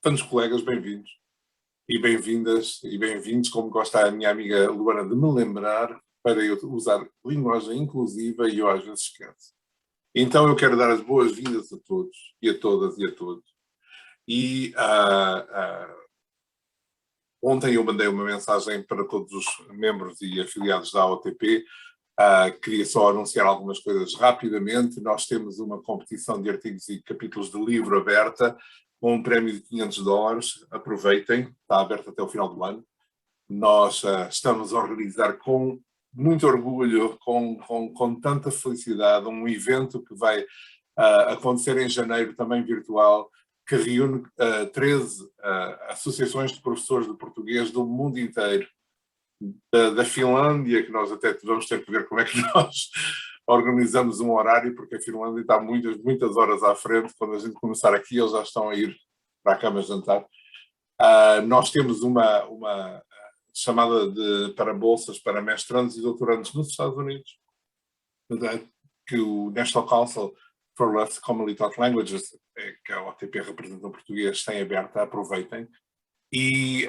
Tantos colegas, bem-vindos e bem-vindas e bem-vindos, como gosta a minha amiga Luana de me lembrar, para eu usar linguagem inclusiva e eu às vezes esqueço. Então eu quero dar as boas-vindas a todos e a todas e a todos. E ontem eu mandei uma mensagem para todos os membros e afiliados da OTP. Queria só anunciar algumas coisas rapidamente. Nós temos uma competição de artigos e capítulos de livro aberta, com um prémio de $500. Aproveitem, está aberto até o final do ano. Nós estamos a organizar com muito orgulho, com tanta felicidade, um evento que vai acontecer em janeiro, também virtual, que reúne 13 associações de professores de português do mundo inteiro. Da Finlândia, que nós até vamos ter que ver como é que nós organizamos um horário, porque a Finlândia está muitas horas à frente. Quando a gente começar aqui, eles já estão a ir para a cama jantar. Nós temos uma chamada para bolsas para mestrandos e doutorandos nos Estados Unidos, que o National Council for Less Commonly Taught Languages, que a OTP representa o português, tem aberta, aproveitem. E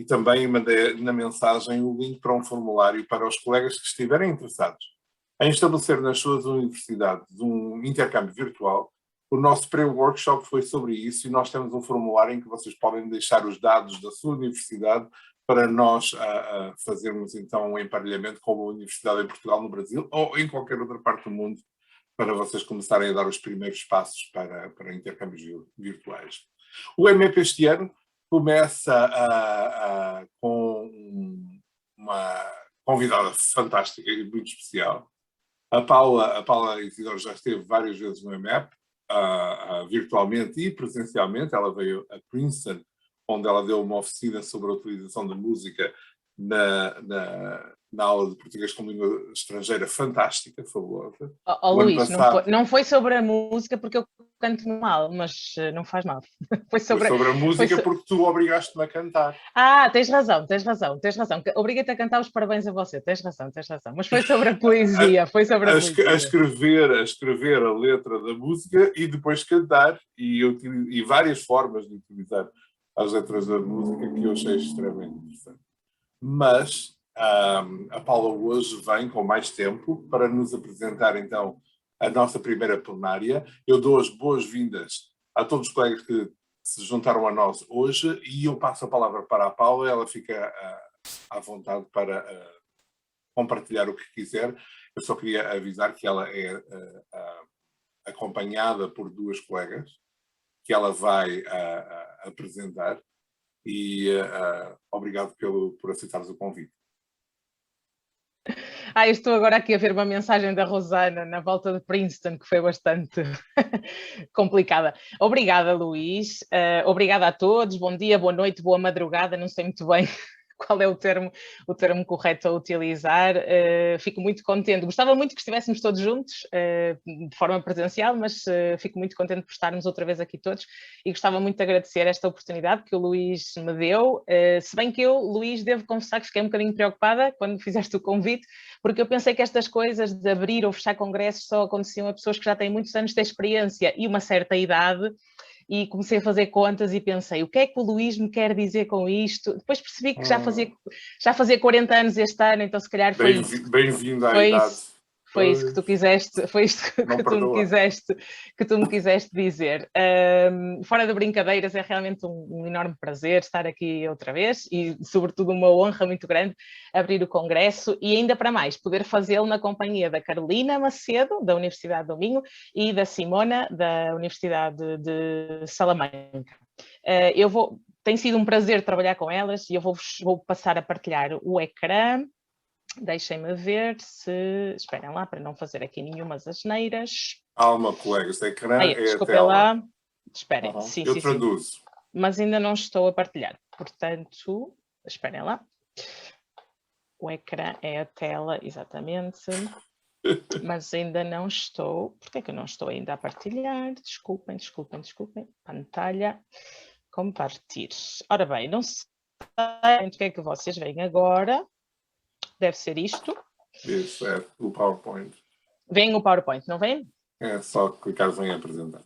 também mandei na mensagem o link para um formulário para os colegas que estiverem interessados em estabelecer nas suas universidades um intercâmbio virtual. O nosso pré-workshop foi sobre isso e nós temos um formulário em que vocês podem deixar os dados da sua universidade para nós fazermos então um emparelhamento com a universidade em Portugal, no Brasil ou em qualquer outra parte do mundo, para vocês começarem a dar os primeiros passos para intercâmbios virtuais. O MEP este ano começa com uma convidada fantástica e muito especial. A Paula Isidoro já esteve várias vezes no MEP, virtualmente e presencialmente. Ela veio a Princeton, onde ela deu uma oficina sobre a utilização da música na aula de português como língua estrangeira, fantástica, fabulosa. Luís, não foi sobre a música porque eu canto mal, mas não faz mal. Foi sobre a música porque tu obrigaste-me a cantar. Tens razão. Obriguei-te a cantar os parabéns a você, tens razão. Mas foi sobre a poesia, a escrever a letra da música e depois cantar, e várias formas de utilizar as letras da música que eu achei extremamente interessante. Mas a Paula hoje vem com mais tempo para nos apresentar então a nossa primeira plenária. Eu dou as boas-vindas a todos os colegas que se juntaram a nós hoje e eu passo a palavra para a Paula. Ela fica à vontade para compartilhar o que quiser. Eu só queria avisar que ela é acompanhada por duas colegas que ela vai apresentar e obrigado por aceitares o convite. Eu estou agora aqui a ver uma mensagem da Rosana na volta de Princeton, que foi bastante complicada. Obrigada, Luís. Obrigada a todos. Bom dia, boa noite, boa madrugada. Não sei muito bem qual é o termo correto a utilizar. Fico muito contente. Gostava muito que estivéssemos todos juntos, de forma presencial, mas fico muito contente por estarmos outra vez aqui todos e gostava muito de agradecer esta oportunidade que o Luís me deu. Se bem que eu, Luís, devo confessar que fiquei um bocadinho preocupada quando fizeste o convite, porque eu pensei que estas coisas de abrir ou fechar congressos só aconteciam a pessoas que já têm muitos anos de experiência e uma certa idade. E comecei a fazer contas e pensei, o que é que o Luís me quer dizer com isto? Depois percebi que já fazia 40 anos este ano, então se calhar foi isso. Bem-vindo à idade. Foi isso que tu quiseste, foi isso que tu me quiseste dizer. Fora de brincadeiras, é realmente um enorme prazer estar aqui outra vez e, sobretudo, uma honra muito grande abrir o congresso e, ainda para mais, poder fazê-lo na companhia da Carolina Macedo, da Universidade do Minho, e da Simona, da Universidade de Salamanca. Tem sido um prazer trabalhar com elas e eu vou passar a partilhar o ecrã. Deixem-me ver se... Esperem lá, para não fazer aqui nenhumas asneiras. Uma colega, este ecrã é a desculpem tela. Lá. Esperem, sim, eu traduzo. Sim. Mas ainda não estou a partilhar. Portanto, esperem lá. O ecrã é a tela, exatamente. Mas ainda não estou... Porquê que eu não estou ainda a partilhar? Desculpem. Pantalla. Compartilhar. Ora bem, não sei o que é que vocês veem agora. Deve ser isto. Isso é o PowerPoint. Vem o PowerPoint, não vem? É só clicar em apresentar.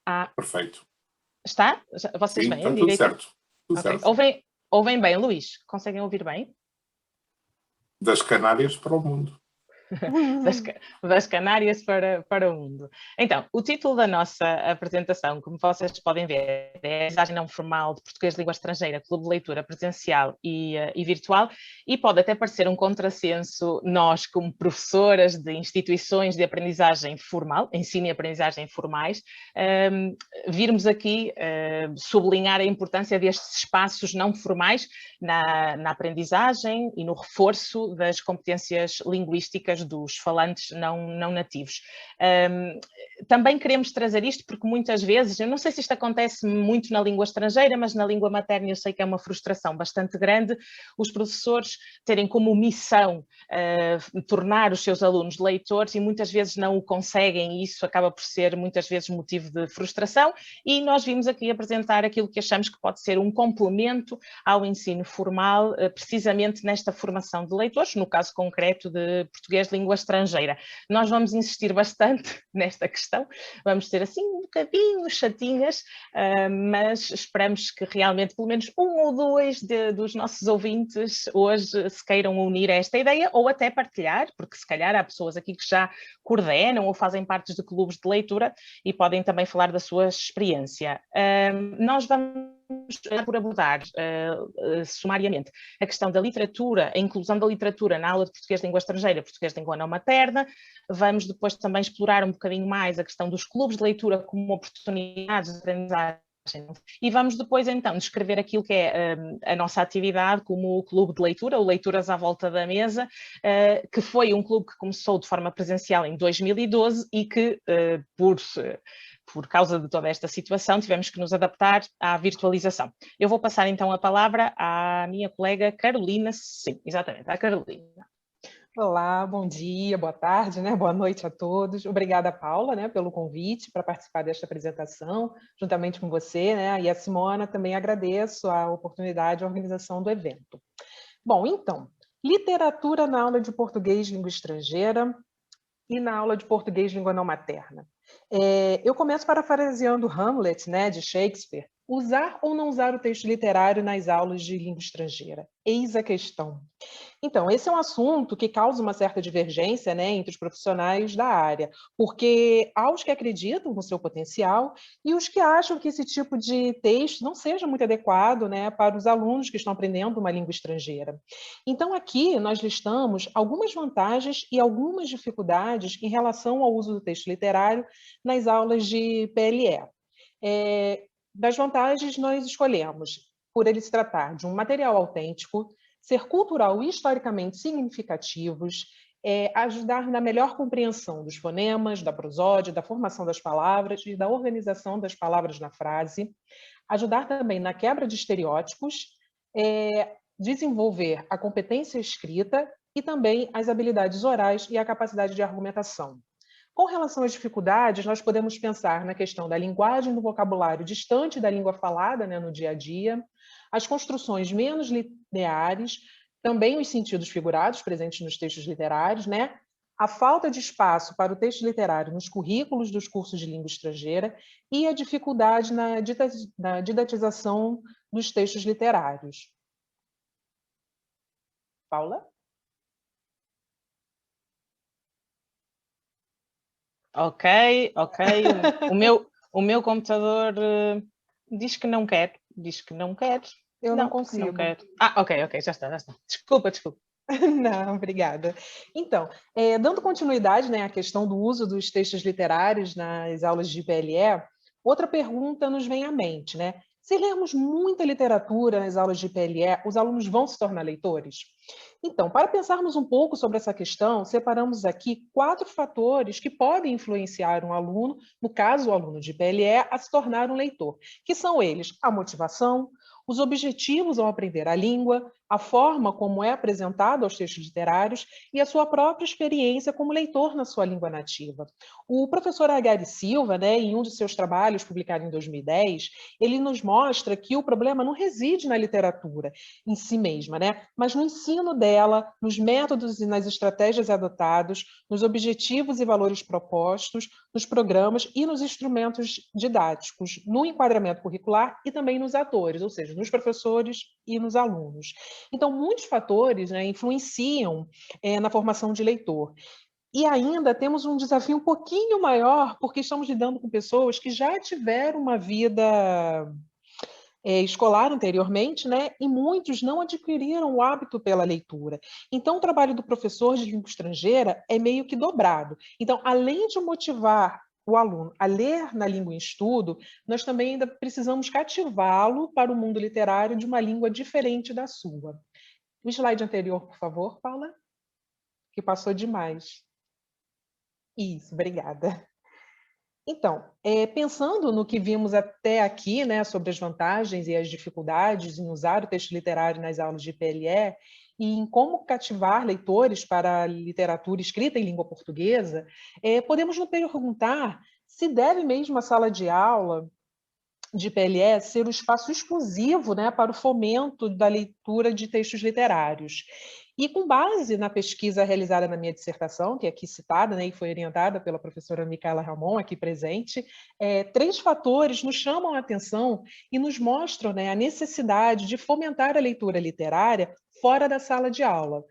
Ah. Perfeito. Está? Vocês Sim, veem está tudo direito? certo. Tudo Okay. certo. Ouvem bem, Luís? Conseguem ouvir bem? Das Canárias para o mundo. das Canárias para o mundo. Então, o título da nossa apresentação, como vocês podem ver, é a Aprendizagem Não Formal de Português de Língua Estrangeira, Clube de Leitura Presencial e Virtual, e pode até parecer um contrassenso nós, como professoras de instituições de aprendizagem formal, ensino e aprendizagem formais, virmos aqui sublinhar a importância destes espaços não formais na aprendizagem e no reforço das competências linguísticas dos falantes não nativos. Também queremos trazer isto porque muitas vezes, eu não sei se isto acontece muito na língua estrangeira, mas na língua materna eu sei que é uma frustração bastante grande, os professores terem como missão tornar os seus alunos leitores e muitas vezes não o conseguem, e isso acaba por ser muitas vezes motivo de frustração, e nós vimos aqui apresentar aquilo que achamos que pode ser um complemento ao ensino formal, precisamente nesta formação de leitores, no caso concreto de português de língua estrangeira. Nós vamos insistir bastante nesta questão, vamos ser assim um bocadinho chatinhas, mas esperamos que realmente pelo menos um ou dois dos nossos ouvintes hoje se queiram unir a esta ideia ou até partilhar, porque se calhar há pessoas aqui que já coordenam ou fazem parte de clubes de leitura e podem também falar da sua experiência. Nós vamos por abordar sumariamente a questão da literatura, a inclusão da literatura na aula de português de língua estrangeira, português de língua não materna. Vamos depois também explorar um bocadinho mais a questão dos clubes de leitura como oportunidades de aprendizagem. E vamos depois então descrever aquilo que é a nossa atividade como o clube de leitura, o Leituras à Volta da Mesa, que foi um clube que começou de forma presencial em 2012 e que por causa de toda esta situação, tivemos que nos adaptar à virtualização. Eu vou passar então a palavra à minha colega Carolina, sim, exatamente, à Carolina. Olá, bom dia, boa tarde, né? Boa noite a todos. Obrigada, Paula, né, pelo convite para participar desta apresentação, juntamente com você, né? E a Simona, também agradeço a oportunidade e a organização do evento. Bom, então, literatura na aula de português língua estrangeira e na aula de português língua não materna. Eu começo parafraseando Hamlet, né, de Shakespeare. Usar ou não usar o texto literário nas aulas de língua estrangeira? Eis a questão. Então, esse é um assunto que causa uma certa divergência, né, entre os profissionais da área, porque há os que acreditam no seu potencial e os que acham que esse tipo de texto não seja muito adequado, né, para os alunos que estão aprendendo uma língua estrangeira. Então, aqui nós listamos algumas vantagens e algumas dificuldades em relação ao uso do texto literário nas aulas de PLE. Das vantagens, nós escolhemos, por ele se tratar de um material autêntico, ser cultural e historicamente significativos, ajudar na melhor compreensão dos fonemas, da prosódia, da formação das palavras e da organização das palavras na frase, ajudar também na quebra de estereótipos, desenvolver a competência escrita e também as habilidades orais e a capacidade de argumentação. Com relação às dificuldades, nós podemos pensar na questão da linguagem do vocabulário distante da língua falada, né, no dia a dia, as construções menos lineares, também os sentidos figurados presentes nos textos literários, né, a falta de espaço para o texto literário nos currículos dos cursos de língua estrangeira e a dificuldade na didatização dos textos literários. Paula? Ok. O meu computador diz que não quer. Eu não consigo. Não quero. Ok, já está. Desculpa. Não, obrigada. Então, dando continuidade, né, à questão do uso dos textos literários nas aulas de PLE, outra pergunta nos vem à mente, né? Se lermos muita literatura nas aulas de PLE, os alunos vão se tornar leitores? Então, para pensarmos um pouco sobre essa questão, separamos aqui 4 fatores que podem influenciar um aluno, no caso o aluno de PLE, a se tornar um leitor, que são eles: a motivação, os objetivos ao aprender a língua, a forma como é apresentado aos textos literários e a sua própria experiência como leitor na sua língua nativa. O professor Agari Silva, né, em um de seus trabalhos publicado em 2010, ele nos mostra que o problema não reside na literatura em si mesma, né, mas no ensino dela, nos métodos e nas estratégias adotados, nos objetivos e valores propostos, nos programas e nos instrumentos didáticos, no enquadramento curricular e também nos atores, ou seja, nos professores e nos alunos. Então, muitos fatores, né, influenciam na formação de leitor. E ainda temos um desafio um pouquinho maior, porque estamos lidando com pessoas que já tiveram uma vida escolar anteriormente, né? E muitos não adquiriram o hábito pela leitura. Então, o trabalho do professor de língua estrangeira é meio que dobrado. Então, além de motivar o aluno a ler na língua em estudo, nós também ainda precisamos cativá-lo para o mundo literário de uma língua diferente da sua. O slide anterior, por favor, Paula, que passou demais. Isso, obrigada. Então, pensando no que vimos até aqui, né, sobre as vantagens e as dificuldades em usar o texto literário nas aulas de PLE e em como cativar leitores para a literatura escrita em língua portuguesa, podemos nos perguntar se deve mesmo a sala de aula de PLE ser o espaço exclusivo, né, para o fomento da leitura de textos literários. E com base na pesquisa realizada na minha dissertação, que é aqui citada, né, e foi orientada pela professora Micaela Ramon, aqui presente, 3 fatores nos chamam a atenção e nos mostram, né, a necessidade de fomentar a leitura literária fora da sala de aula,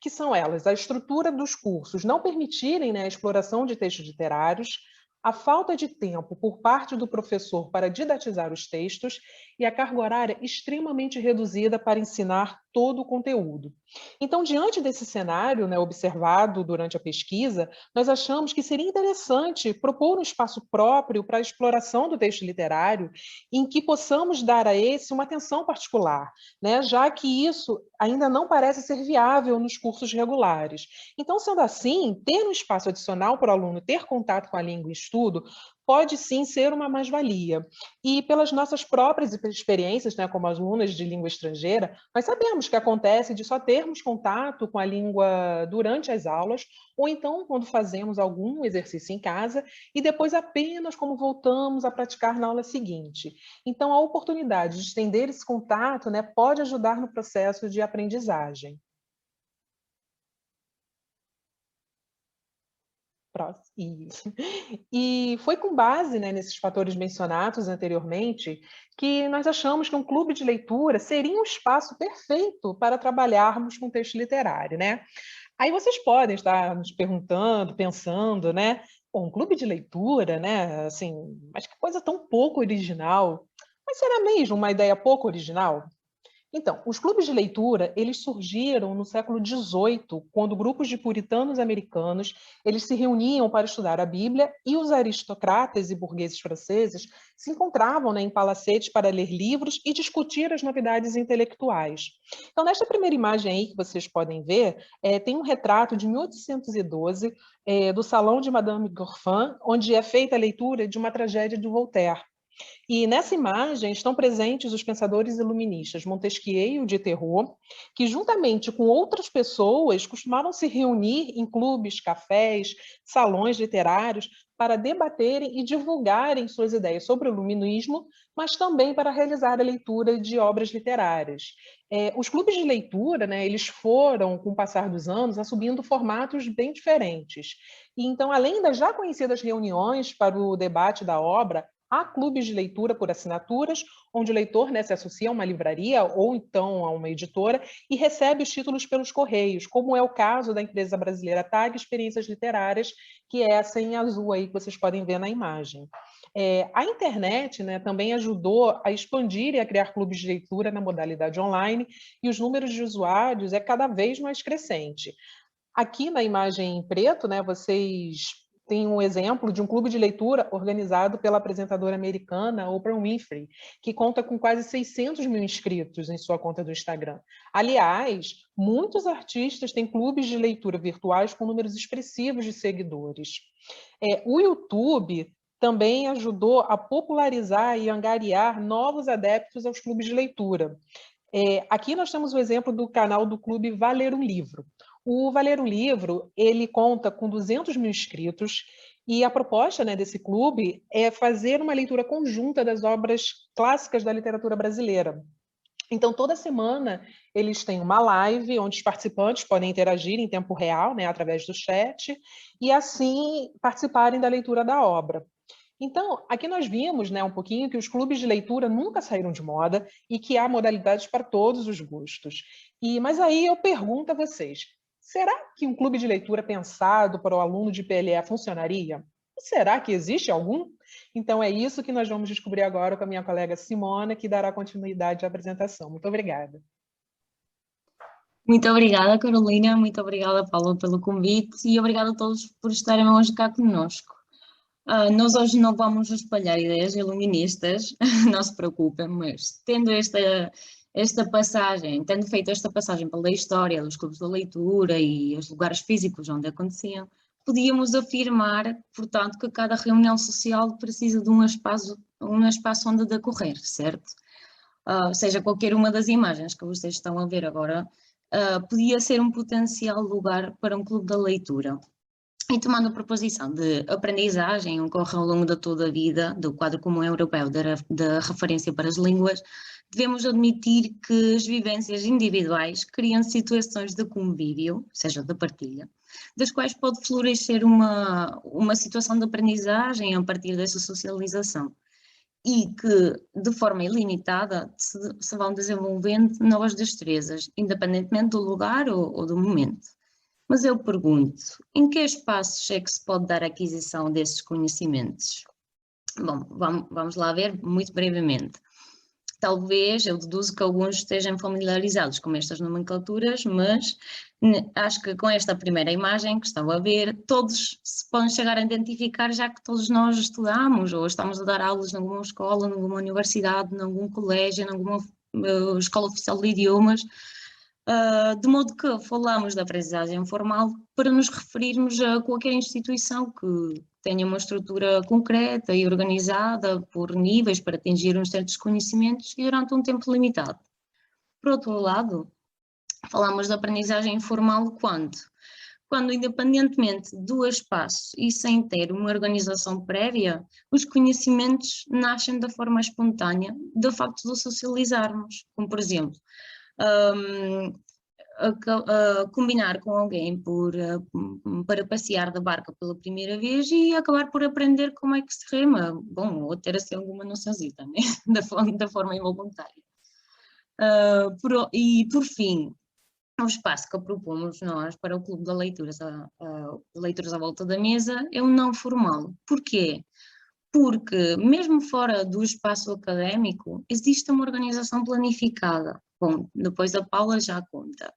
que são elas: a estrutura dos cursos não permitirem, né, a exploração de textos literários, a falta de tempo por parte do professor para didatizar os textos e a carga horária extremamente reduzida para ensinar todo o conteúdo. Então, diante desse cenário, né, observado durante a pesquisa, nós achamos que seria interessante propor um espaço próprio para a exploração do texto literário, em que possamos dar a esse uma atenção particular, né, já que isso ainda não parece ser viável nos cursos regulares. Então, sendo assim, ter um espaço adicional para o aluno ter contato com a língua em estudo pode sim ser uma mais-valia. E pelas nossas próprias experiências, né, como alunas de língua estrangeira, nós sabemos que acontece de só termos contato com a língua durante as aulas, ou então quando fazemos algum exercício em casa, e depois apenas como voltamos a praticar na aula seguinte. Então, a oportunidade de estender esse contato, né, pode ajudar no processo de aprendizagem. E foi com base, né, nesses fatores mencionados anteriormente que nós achamos que um clube de leitura seria um espaço perfeito para trabalharmos com texto literário, né? Aí vocês podem estar nos perguntando, pensando, né? Um clube de leitura, né? Assim, mas que coisa tão pouco original. Mas será mesmo uma ideia pouco original? Então, os clubes de leitura, eles surgiram no século XVIII, quando grupos de puritanos americanos, eles se reuniam para estudar a Bíblia e os aristocratas e burgueses franceses se encontravam, né, em palacetes para ler livros e discutir as novidades intelectuais. Então, nesta primeira imagem aí que vocês podem ver, tem um retrato de 1812 do Salão de Madame Gorfin, onde é feita a leitura de uma tragédia de Voltaire. E nessa imagem estão presentes os pensadores iluministas Montesquieu e o Diderot, que juntamente com outras pessoas costumavam se reunir em clubes, cafés, salões literários para debaterem e divulgarem suas ideias sobre o iluminismo, mas também para realizar a leitura de obras literárias. Os clubes de leitura, né, eles foram, com o passar dos anos, assumindo formatos bem diferentes. E então, além das já conhecidas reuniões para o debate da obra, há clubes de leitura por assinaturas, onde o leitor, né, se associa a uma livraria ou então a uma editora e recebe os títulos pelos correios, como é o caso da empresa brasileira TAG Experiências Literárias, que é essa em azul aí que vocês podem ver na imagem. A internet, né, também ajudou a expandir e a criar clubes de leitura na modalidade online, e os números de usuários é cada vez mais crescente. Aqui na imagem em preto, né, vocês tem um exemplo de um clube de leitura organizado pela apresentadora americana Oprah Winfrey, que conta com quase 600 mil inscritos em sua conta do Instagram. Aliás, muitos artistas têm clubes de leitura virtuais com números expressivos de seguidores. O YouTube também ajudou a popularizar e angariar novos adeptos aos clubes de leitura. Aqui nós temos o exemplo do canal do Clube Valer um Livro. O Valer um Livro, ele conta com 200 mil inscritos e a proposta, né, desse clube é fazer uma leitura conjunta das obras clássicas da literatura brasileira. Então, toda semana, eles têm uma live onde os participantes podem interagir em tempo real, né, através do chat, e assim participarem da leitura da obra. Então, aqui nós vimos, né, um pouquinho que os clubes de leitura nunca saíram de moda e que há modalidades para todos os gostos. Mas aí eu pergunto a vocês, será que um clube de leitura pensado para o aluno de PLE funcionaria? Será que existe algum? Então é isso que nós vamos descobrir agora com a minha colega Simona, que dará continuidade à apresentação. Muito obrigada. Muito obrigada, Carolina, muito obrigada, Paula, pelo convite e obrigada a todos por estarem hoje cá conosco. Nós hoje não vamos espalhar ideias iluministas, não se preocupem, mas tendo esta passagem, tendo feito esta passagem pela história dos clubes de leitura e os lugares físicos onde aconteciam, podíamos afirmar, portanto, que cada reunião social precisa de um espaço onde decorrer, certo? Seja qualquer uma das imagens que vocês estão a ver agora, podia ser um potencial lugar para um clube da leitura. E tomando a proposição de aprendizagem ocorre ao longo de toda a vida do quadro comum europeu da referência para as línguas, devemos admitir que as vivências individuais criam situações de convívio, ou seja, de partilha, das quais pode florescer uma situação de aprendizagem a partir dessa socialização e que, de forma ilimitada, se vão desenvolvendo novas destrezas, independentemente do lugar ou do momento. Mas eu pergunto, em que espaços é que se pode dar a aquisição desses conhecimentos? Bom, vamos lá ver muito brevemente. Talvez, eu deduzo que alguns estejam familiarizados com estas nomenclaturas, mas acho que com esta primeira imagem que estão a ver, todos se podem chegar a identificar, já que todos nós estudamos ou estamos a dar aulas em alguma escola, em alguma universidade, em algum colégio, em alguma escola oficial de idiomas, de modo que falamos da aprendizagem formal para nos referirmos a qualquer instituição que tenha uma estrutura concreta e organizada por níveis para atingir uns certos conhecimentos e durante um tempo limitado. Por outro lado, falamos da aprendizagem informal quando, independentemente do espaço e sem ter uma organização prévia, os conhecimentos nascem da forma espontânea do facto de socializarmos, como por exemplo, combinar com alguém para passear de barca pela primeira vez e acabar por aprender como é que se rema, bom, ou ter assim alguma noçãozita, né? da forma involuntária. Por fim, o espaço que propomos nós para o Clube de Leituras, Leituras à Volta da Mesa, é um não formal. Porquê? Porque, mesmo fora do espaço académico, existe uma organização planificada. Bom, depois a Paula já conta.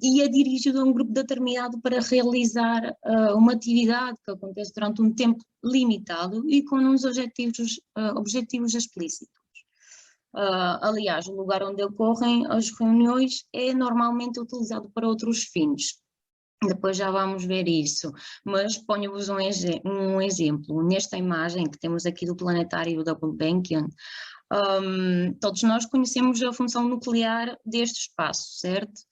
E é dirigido a um grupo determinado para realizar uma atividade que acontece durante um tempo limitado e com uns objetivos explícitos. Aliás, o lugar onde ocorrem as reuniões é normalmente utilizado para outros fins. Depois já vamos ver isso, mas ponho-vos um exemplo. Nesta imagem que temos aqui do planetário da Gulbenkian, todos nós conhecemos a função nuclear deste espaço, certo?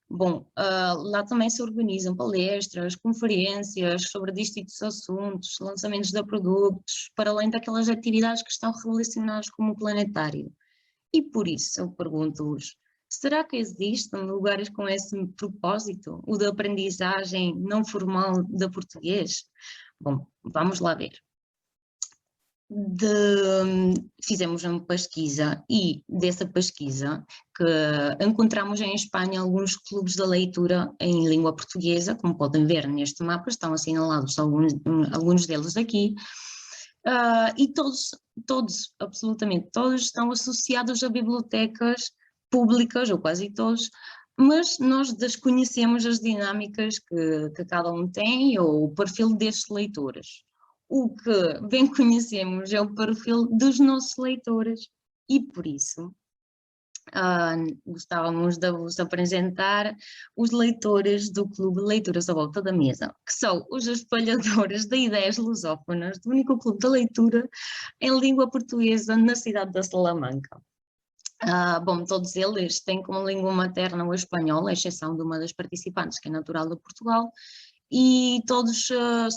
Bom, lá também se organizam palestras, conferências sobre distintos assuntos, lançamentos de produtos, para além daquelas atividades que estão relacionadas com o planetário. E por isso eu pergunto-vos, será que existem lugares com esse propósito, o da aprendizagem não formal de português? Bom, vamos lá ver. Fizemos uma pesquisa e dessa pesquisa que encontramos em Espanha alguns clubes de leitura em língua portuguesa, como podem ver neste mapa, estão assinalados alguns deles aqui, e todos, absolutamente todos, estão associados a bibliotecas públicas, ou quase todos, mas nós desconhecemos as dinâmicas que cada um tem ou o perfil destes leitores. O que bem conhecemos é o perfil dos nossos leitores e por isso Gostávamos de vos apresentar os leitores do Clube Leituras à Volta da Mesa, que são os espalhadores de ideias lusófonas do único clube de leitura em língua portuguesa na cidade da Salamanca. Bom, todos eles têm como língua materna o espanhol, à exceção de uma das participantes, que é natural de Portugal, e todos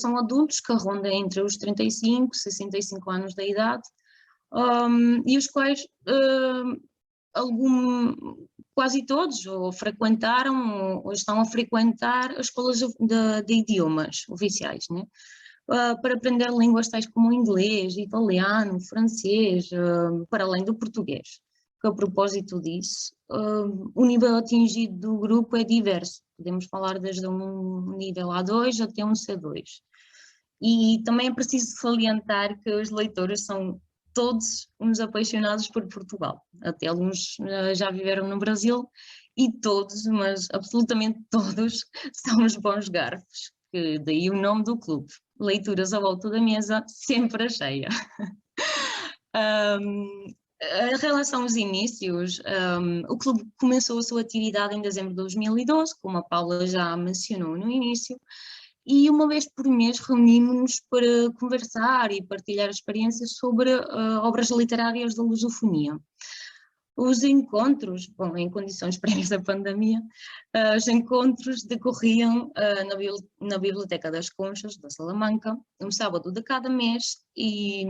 são adultos que rondam entre os 35 e 65 anos de idade, e os quais quase todos ou frequentaram ou estão a frequentar as escolas de idiomas oficiais, né? Para aprender línguas tais como inglês, italiano, francês, para além do português. Que a propósito disso, o nível atingido do grupo é diverso. Podemos falar desde um nível A2 até um C2. E também é preciso salientar que os leitores são todos uns apaixonados por Portugal. Até alguns já viveram no Brasil e todos, mas absolutamente todos, são os bons garfos, que daí o nome do clube. Leituras à Volta da Mesa, sempre a cheia. Em relação aos inícios, o clube começou a sua atividade em dezembro de 2012, como a Paula já mencionou no início, e uma vez por mês reunimos-nos para conversar e partilhar experiências sobre obras literárias da lusofonia. Os encontros, bom, em condições prévias à pandemia, os encontros decorriam na Biblioteca das Conchas, da Salamanca, um sábado de cada mês e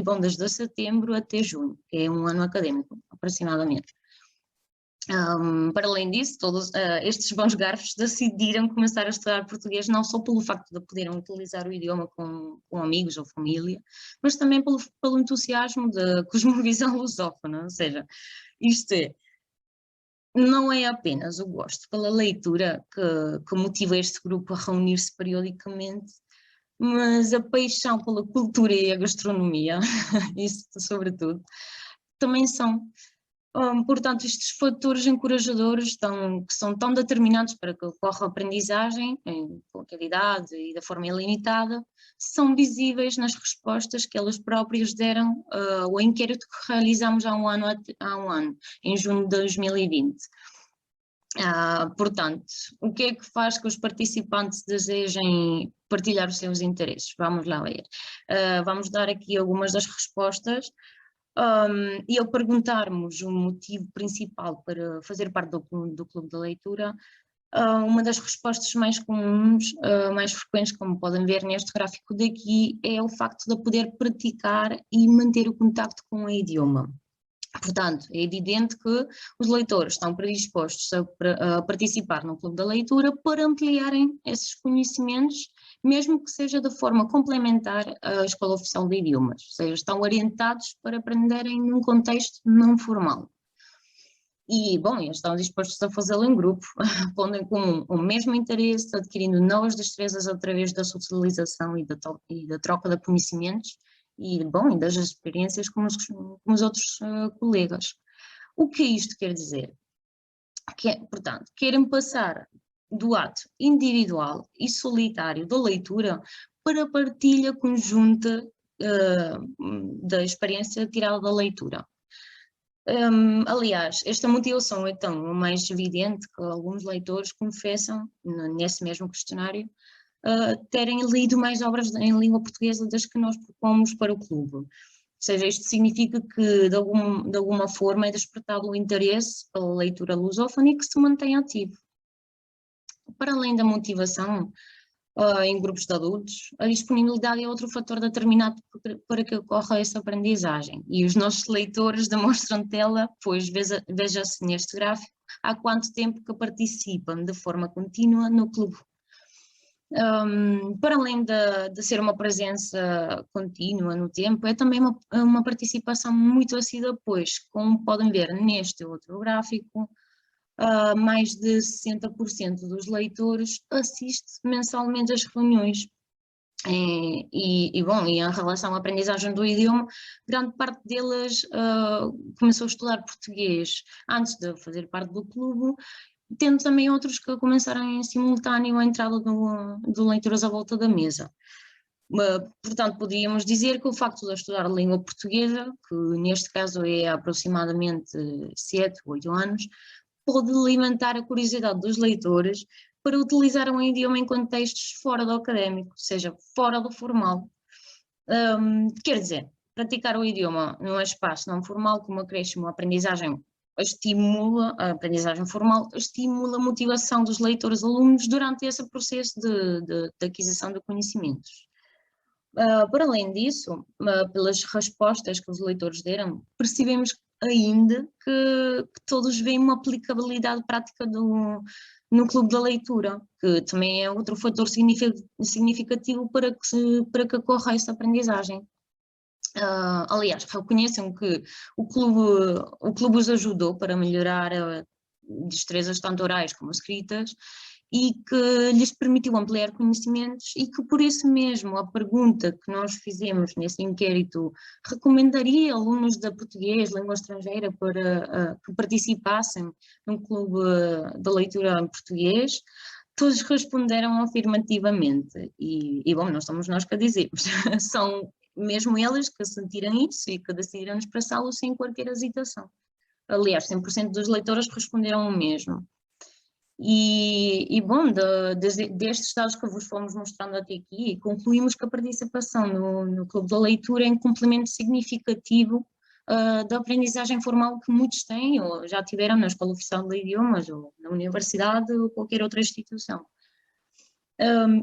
vão desde setembro até junho, que é um ano académico, aproximadamente. Para além disso, todos estes bons garfos decidiram começar a estudar português não só pelo facto de poderem utilizar o idioma com amigos ou família, mas também pelo entusiasmo da cosmovisão lusófona, ou seja, isto é, não é apenas o gosto pela leitura que motiva este grupo a reunir-se periodicamente, mas a paixão pela cultura e a gastronomia, isso sobretudo, também são. Portanto, estes fatores encorajadores que são tão determinantes para que ocorra a aprendizagem com qualidade e da forma ilimitada, são visíveis nas respostas que elas próprias deram ao inquérito que realizamos há um ano, em junho de 2020. Portanto, o que é que faz que os participantes desejem partilhar os seus interesses? Vamos lá ver. Vamos dar aqui algumas das respostas. E ao perguntarmos o motivo principal para fazer parte do clube de leitura, uma das respostas mais comuns, mais frequentes, como podem ver neste gráfico daqui, é o facto de poder praticar e manter o contacto com o idioma. Portanto, é evidente que os leitores estão predispostos a participar no clube da leitura para ampliarem esses conhecimentos, mesmo que seja de forma complementar à Escola Oficial de Idiomas, ou seja, estão orientados para aprenderem num contexto não formal. E, bom, estão dispostos a fazê-lo em grupo, respondem com o mesmo interesse, adquirindo novas destrezas através da socialização e da troca de conhecimentos, e, bom, e das experiências com os outros colegas. O que isto quer dizer? Portanto, querem passar do ato individual e solitário da leitura para a partilha conjunta da experiência tirada da leitura. Aliás, esta motivação é tão mais evidente que alguns leitores confessam, nesse mesmo questionário, terem lido mais obras em língua portuguesa das que nós propomos para o clube. Ou seja, isto significa que de alguma forma é despertado o interesse pela leitura lusófona e que se mantém ativo. Para além da motivação em grupos de adultos, a disponibilidade é outro fator determinado para que ocorra essa aprendizagem. E os nossos leitores demonstram tê-la, pois veja-se neste gráfico, há quanto tempo que participam de forma contínua no clube. Para além de ser uma presença contínua no tempo, é também uma participação muito assídua, pois, como podem ver neste outro gráfico, mais de 60% dos leitores assiste mensalmente às reuniões. E em relação à aprendizagem do idioma, grande parte delas começou a estudar português antes de fazer parte do clube, tendo também outros que começaram em simultâneo a entrada do Leituras à Volta da Mesa. Portanto, podíamos dizer que o facto de eu estudar a língua portuguesa, que neste caso é há aproximadamente 7, 8 anos, pode alimentar a curiosidade dos leitores para utilizar um idioma em contextos fora do académico, ou seja, fora do formal. Quer dizer, praticar o idioma num espaço não formal, como acréscimo à aprendizagem, estimula a aprendizagem formal, estimula a motivação dos leitores alunos durante esse processo de aquisição de conhecimentos. Para além disso, pelas respostas que os leitores deram, percebemos ainda que todos veem uma aplicabilidade prática no clube da leitura, que também é outro fator significativo para que ocorra essa aprendizagem. Aliás, reconheçam que o clube os ajudou para melhorar destrezas tanto orais como escritas, e que lhes permitiu ampliar conhecimentos, e que por isso mesmo a pergunta que nós fizemos nesse inquérito recomendaria alunos da português, língua estrangeira, para que participassem num clube de leitura em português, todos responderam afirmativamente, e bom, não somos nós que a dizemos, são mesmo eles que sentiram isso e que decidiram expressá-lo sem qualquer hesitação. Aliás, 100% dos leitores responderam o mesmo. E bom, destes dados que vos fomos mostrando até aqui, concluímos que a participação no Clube da Leitura é um complemento significativo da aprendizagem formal que muitos têm ou já tiveram na Escola Oficial de Idiomas, ou na universidade, ou qualquer outra instituição.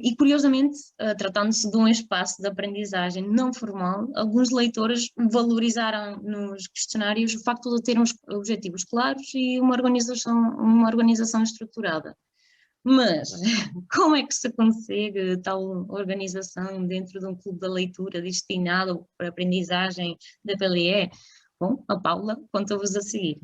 E curiosamente, tratando-se de um espaço de aprendizagem não formal, alguns leitores valorizaram nos questionários o facto de termos objetivos claros e uma organização estruturada. Mas como é que se consegue tal organização dentro de um clube da leitura destinado para aprendizagem da PLE? Bom, a Paula conta-vos a seguir.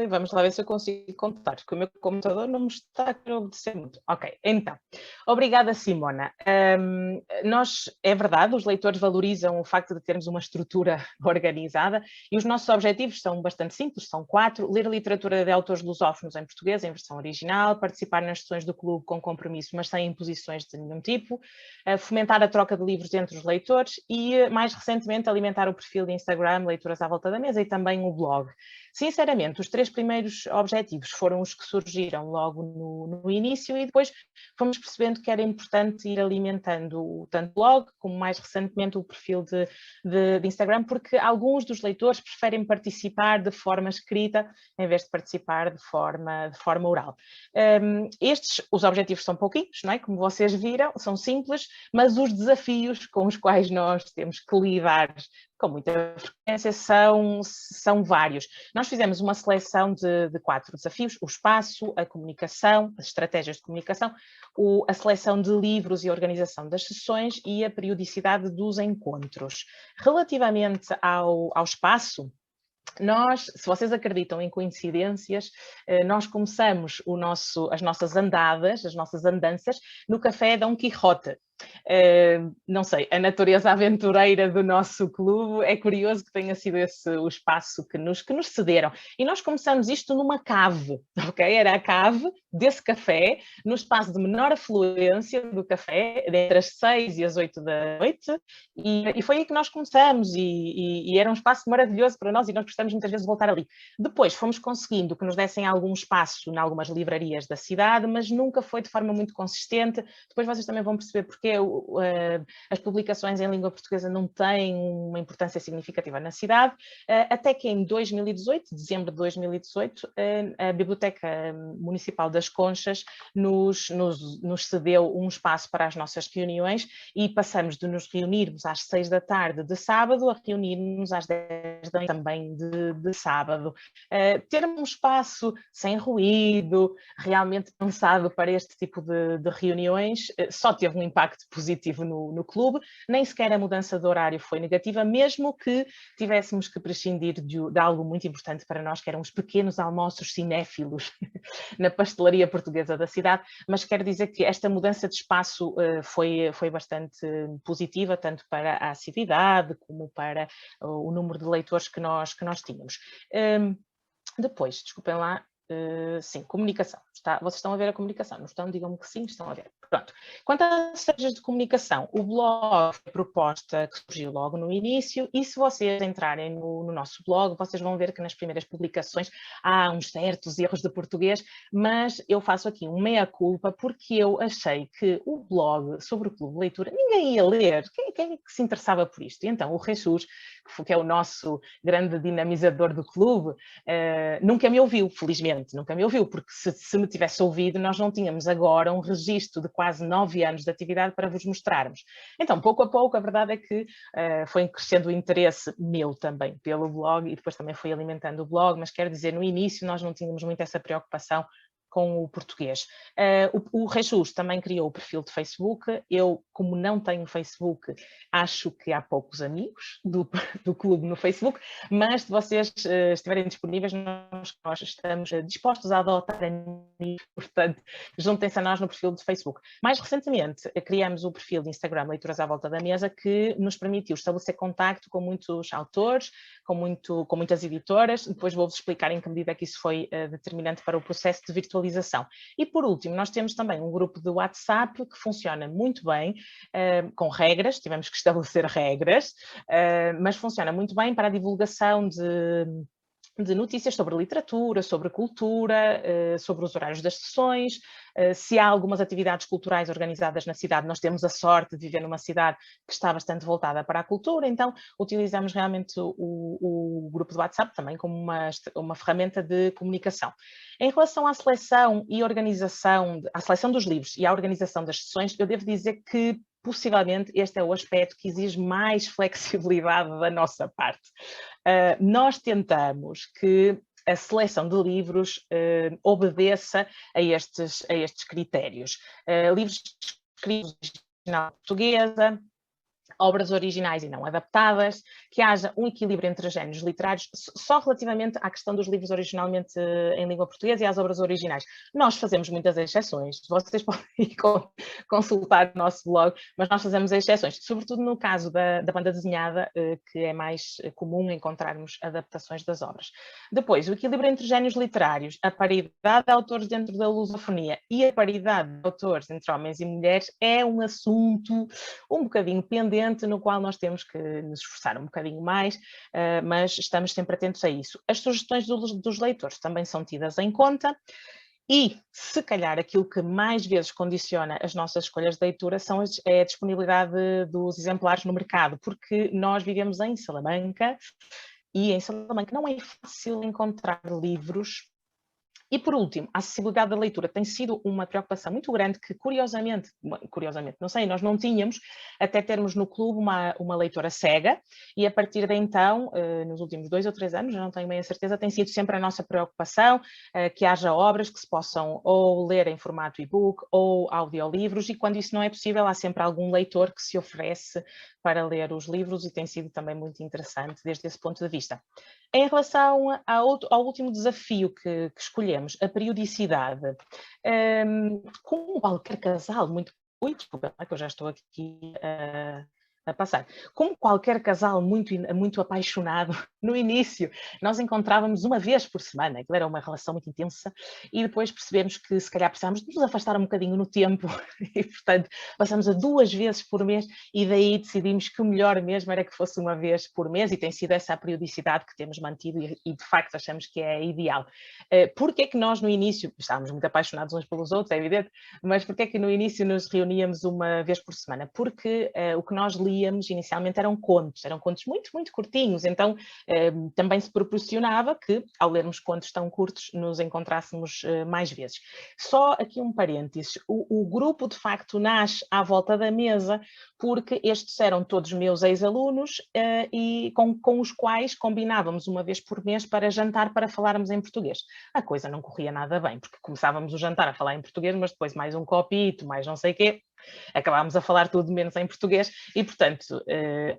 Vamos lá ver se eu consigo contar, porque o meu computador não me está a querer obedecer muito. Ok, então, obrigada, Simona. É verdade, os leitores valorizam o facto de termos uma estrutura organizada, e os nossos objetivos são bastante simples, são 4: ler literatura de autores lusófonos em português, em versão original, participar nas sessões do clube com compromisso, mas sem imposições de nenhum tipo, fomentar a troca de livros entre os leitores e, mais recentemente, alimentar o perfil de Instagram Leituras à Volta da Mesa e também o blog. Sinceramente, os 3 primeiros objetivos foram os que surgiram logo no início, e depois fomos percebendo que era importante ir alimentando tanto o blog como mais recentemente o perfil de Instagram, porque alguns dos leitores preferem participar de forma escrita em vez de participar de forma oral. Os objetivos são pouquinhos, não é? Como vocês viram, são simples, mas os desafios com os quais nós temos que lidar com muita frequência são vários. Nós fizemos uma seleção de 4 desafios: o espaço, a comunicação, as estratégias de comunicação, a seleção de livros e a organização das sessões e a periodicidade dos encontros. Relativamente ao espaço, se vocês acreditam em coincidências, nós começamos as nossas andadas, as nossas andanças no Café Dom Quixote. Não sei, a natureza aventureira do nosso clube, é curioso que tenha sido esse o espaço que nos cederam. E nós começamos isto numa cave, ok? Era a cave desse café, no espaço de menor afluência do café, entre as 6 e as 8 da noite, e foi aí que nós começamos, e era um espaço maravilhoso para nós, e nós gostamos muitas vezes de voltar ali. Depois fomos conseguindo que nos dessem algum espaço em algumas livrarias da cidade, mas nunca foi de forma muito consistente. Depois vocês também vão perceber porque as publicações em língua portuguesa não têm uma importância significativa na cidade, até que em 2018, dezembro de 2018, a Biblioteca Municipal das Conchas nos cedeu um espaço para as nossas reuniões, e passamos de nos reunirmos às 6 da tarde de sábado a reunirmos às 10 da noite também de sábado. Ter um espaço sem ruído, realmente pensado para este tipo de reuniões, só teve um impacto positivo no clube. Nem sequer a mudança de horário foi negativa, mesmo que tivéssemos que prescindir de algo muito importante para nós, que eram os pequenos almoços cinéfilos na pastelaria portuguesa da cidade. Mas quero dizer que esta mudança de espaço foi bastante positiva, tanto para a assiduidade como para o número de leitores que nós tínhamos. Depois, desculpem lá, Sim, comunicação. Vocês estão a ver a comunicação, não estão? Digam-me que sim, estão a ver. Pronto. Quanto às estratégias de comunicação, o blog foi a proposta que surgiu logo no início, e se vocês entrarem no nosso blog, vocês vão ver que nas primeiras publicações há uns certos erros de português, mas eu faço aqui um meia-culpa porque eu achei que o blog sobre o Clube de Leitura, ninguém ia ler. Quem é que se interessava por isto? E então o Jesus, que é o nosso grande dinamizador do clube, nunca me ouviu, felizmente, nunca me ouviu, porque se me tivesse ouvido, nós não tínhamos agora um registro de quase 9 anos de atividade para vos mostrarmos. Então, pouco a pouco, a verdade é que foi crescendo o interesse meu também pelo blog, e depois também fui alimentando o blog, mas quero dizer, no início nós não tínhamos muito essa preocupação com o português. O Jesus também criou o perfil de Facebook. Eu, como não tenho Facebook, acho que há poucos amigos do clube no Facebook, mas se vocês estiverem disponíveis, nós estamos dispostos a adotar amigos, portanto, juntem-se a nós no perfil de Facebook. Mais recentemente, criamos o perfil de Instagram Leituras à Volta da Mesa, que nos permitiu estabelecer contacto com muitos autores, com muitas editoras. Depois vou-vos explicar em que medida que isso foi determinante para o processo de virtualização. E por último, nós temos também um grupo de WhatsApp que funciona muito bem, com regras, tivemos que estabelecer regras, mas funciona muito bem para a divulgação de notícias sobre literatura, sobre cultura, sobre os horários das sessões. Se há algumas atividades culturais organizadas na cidade, nós temos a sorte de viver numa cidade que está bastante voltada para a cultura, então utilizamos realmente o grupo de WhatsApp também como uma ferramenta de comunicação. Em relação à seleção e organização, à seleção dos livros e à organização das sessões, eu devo dizer que possivelmente este é o aspecto que exige mais flexibilidade da nossa parte. Nós tentamos que a seleção de livros obedeça a estes critérios. Livros escritos na portuguesa, obras originais e não adaptadas, que haja um equilíbrio entre os géneros literários, só relativamente à questão dos livros originalmente em língua portuguesa e às obras originais. Nós fazemos muitas exceções, vocês podem ir consultar o nosso blog, mas nós fazemos exceções, sobretudo no caso da banda desenhada, que é mais comum encontrarmos adaptações das obras. Depois, o equilíbrio entre os géneros literários, a paridade de autores dentro da lusofonia e a paridade de autores entre homens e mulheres é um assunto um bocadinho pendente, no qual nós temos que nos esforçar um bocadinho mais, mas estamos sempre atentos a isso. As sugestões dos leitores também são tidas em conta e, se calhar, aquilo que mais vezes condiciona as nossas escolhas de leitura é a disponibilidade dos exemplares no mercado, porque nós vivemos em Salamanca e em Salamanca não é fácil encontrar livros. E, por último, a acessibilidade da leitura tem sido uma preocupação muito grande que, curiosamente, não sei, nós não tínhamos, até termos no clube uma leitora cega, e a partir de então, nos últimos 2 ou 3 anos, já não tenho bem a certeza, tem sido sempre a nossa preocupação que haja obras que se possam ou ler em formato e-book ou audiolivros, e quando isso não é possível, há sempre algum leitor que se oferece para ler os livros, e tem sido também muito interessante desde esse ponto de vista. Em relação ao último desafio que escolhemos, a periodicidade, como qualquer casal, desculpa, que eu já estou aqui a passar. Como qualquer casal muito apaixonado, no início nós encontrávamos uma vez por semana, aquilo era uma relação muito intensa, e depois percebemos que se calhar precisávamos de nos afastar um bocadinho no tempo, e portanto passamos a 2 vezes por mês, e daí decidimos que o melhor mesmo era que fosse uma vez por mês, e tem sido essa a periodicidade que temos mantido, e de facto achamos que é ideal. Porque é que nós no início, estávamos muito apaixonados uns pelos outros, é evidente, mas porque é que no início nos reuníamos uma vez por semana? Porque o que nós líamos inicialmente eram contos muito, muito curtinhos, então também se proporcionava que, ao lermos contos tão curtos, nos encontrássemos mais vezes. Só aqui um parênteses, o grupo de facto nasce à volta da mesa porque estes eram todos meus ex-alunos e com os quais combinávamos uma vez por mês para jantar para falarmos em português. A coisa não corria nada bem, porque começávamos o jantar a falar em português, mas depois mais um copito, mais não sei o quê, acabámos a falar tudo menos em português e, portanto,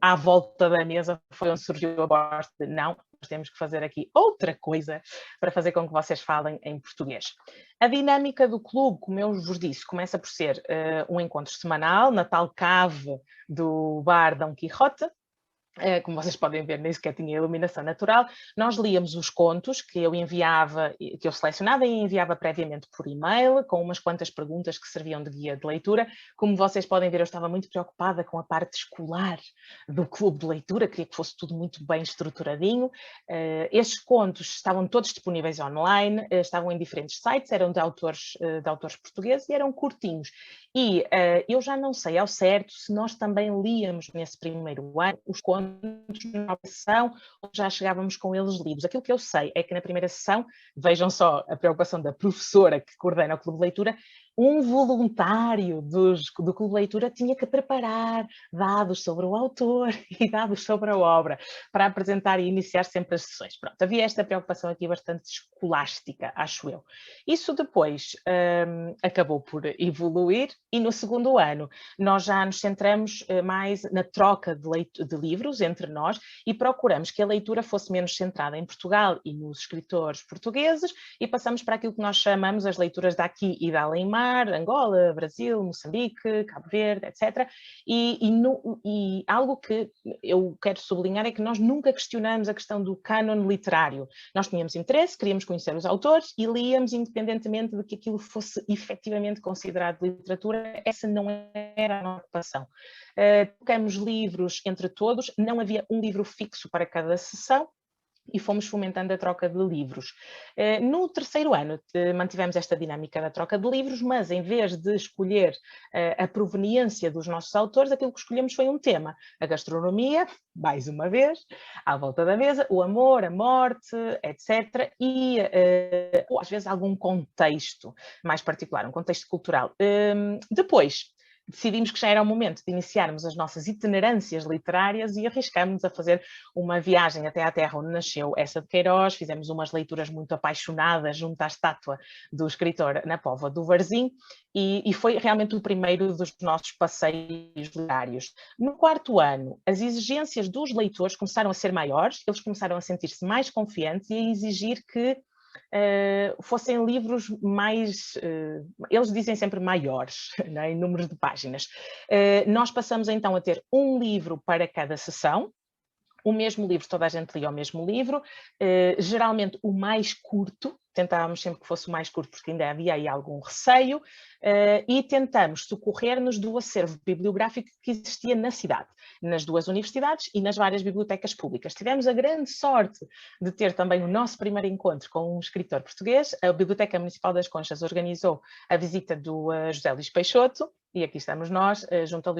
à volta da mesa foi onde surgiu a voz de não, nós temos que fazer aqui outra coisa para fazer com que vocês falem em português. A dinâmica do clube, como eu vos disse, começa por ser um encontro semanal na tal cave do bar Dom Quixote, como vocês podem ver, nem sequer tinha iluminação natural. Nós líamos os contos que eu enviava, que eu selecionava e enviava previamente por e-mail, com umas quantas perguntas que serviam de guia de leitura. Como vocês podem ver, eu estava muito preocupada com a parte escolar do clube de leitura, queria que fosse tudo muito bem estruturadinho. Estes contos estavam todos disponíveis online, estavam em diferentes sites, eram de autores portugueses e eram curtinhos. E eu já não sei ao certo se nós também líamos nesse primeiro ano os contos na sessão ou já chegávamos com eles lidos. Aquilo que eu sei é que na primeira sessão, vejam só a preocupação da professora que coordena o clube de leitura, um voluntário do Clube de Leitura tinha que preparar dados sobre o autor e dados sobre a obra para apresentar e iniciar sempre as sessões. Pronto, havia esta preocupação aqui bastante escolástica, acho eu. Isso depois acabou por evoluir e no segundo ano nós já nos centramos mais na troca de livros entre nós e procuramos que a leitura fosse menos centrada em Portugal e nos escritores portugueses e passamos para aquilo que nós chamamos as leituras daqui e da além-mar, Angola, Brasil, Moçambique, Cabo Verde, etc. E algo que eu quero sublinhar é que nós nunca questionamos a questão do cânon literário. Nós tínhamos interesse, queríamos conhecer os autores e líamos independentemente de que aquilo fosse efetivamente considerado literatura, essa não era a nossa ocupação. Tocamos livros entre todos, não havia um livro fixo para cada sessão, e fomos fomentando a troca de livros. No terceiro ano mantivemos esta dinâmica da troca de livros, mas em vez de escolher a proveniência dos nossos autores, aquilo que escolhemos foi um tema, a gastronomia, mais uma vez, à volta da mesa, o amor, a morte, etc. E ou às vezes algum contexto mais particular, um contexto cultural. Depois, decidimos que já era o momento de iniciarmos as nossas itinerâncias literárias e arriscámos a fazer uma viagem até à terra onde nasceu Eça de Queiroz, fizemos umas leituras muito apaixonadas junto à estátua do escritor na Póvoa do Varzim e foi realmente o primeiro dos nossos passeios literários. No quarto ano, as exigências dos leitores começaram a ser maiores, eles começaram a sentir-se mais confiantes e a exigir que fossem livros mais, eles dizem sempre maiores, né, em números de páginas. Nós passamos então a ter um livro para cada sessão, o mesmo livro, toda a gente lia o mesmo livro, geralmente o mais curto, tentávamos sempre que fosse o mais curto porque ainda havia aí algum receio, e tentamos socorrer-nos do acervo bibliográfico que existia na cidade, nas duas universidades e nas várias bibliotecas públicas. Tivemos a grande sorte de ter também o nosso primeiro encontro com um escritor português. A Biblioteca Municipal das Conchas organizou a visita do José Luís Peixoto, e aqui estamos nós, junto ao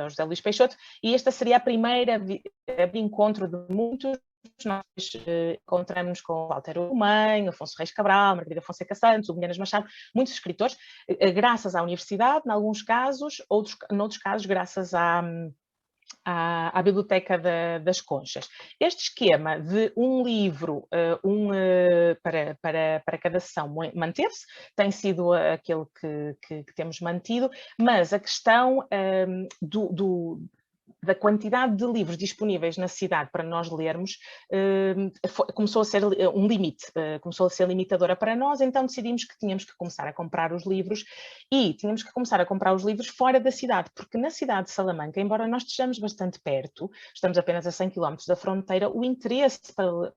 José Luís Peixoto, e esta seria a primeira encontro de muitos. Nós encontramos com Walter Ugumem, Afonso Reis Cabral, Margarida Fonseca Santos, o Guilherme Machado, muitos escritores, graças à universidade, em alguns casos, noutros casos, graças à Biblioteca das Conchas. Este esquema de um livro para cada sessão manteve-se, tem sido aquele que temos mantido, mas a questão da quantidade de livros disponíveis na cidade para nós lermos começou a ser um limite, começou a ser limitadora para nós, então decidimos que tínhamos que começar a comprar os livros e tínhamos que começar a comprar os livros fora da cidade, porque na cidade de Salamanca, embora nós estejamos bastante perto, estamos apenas a 100 km da fronteira, o interesse pela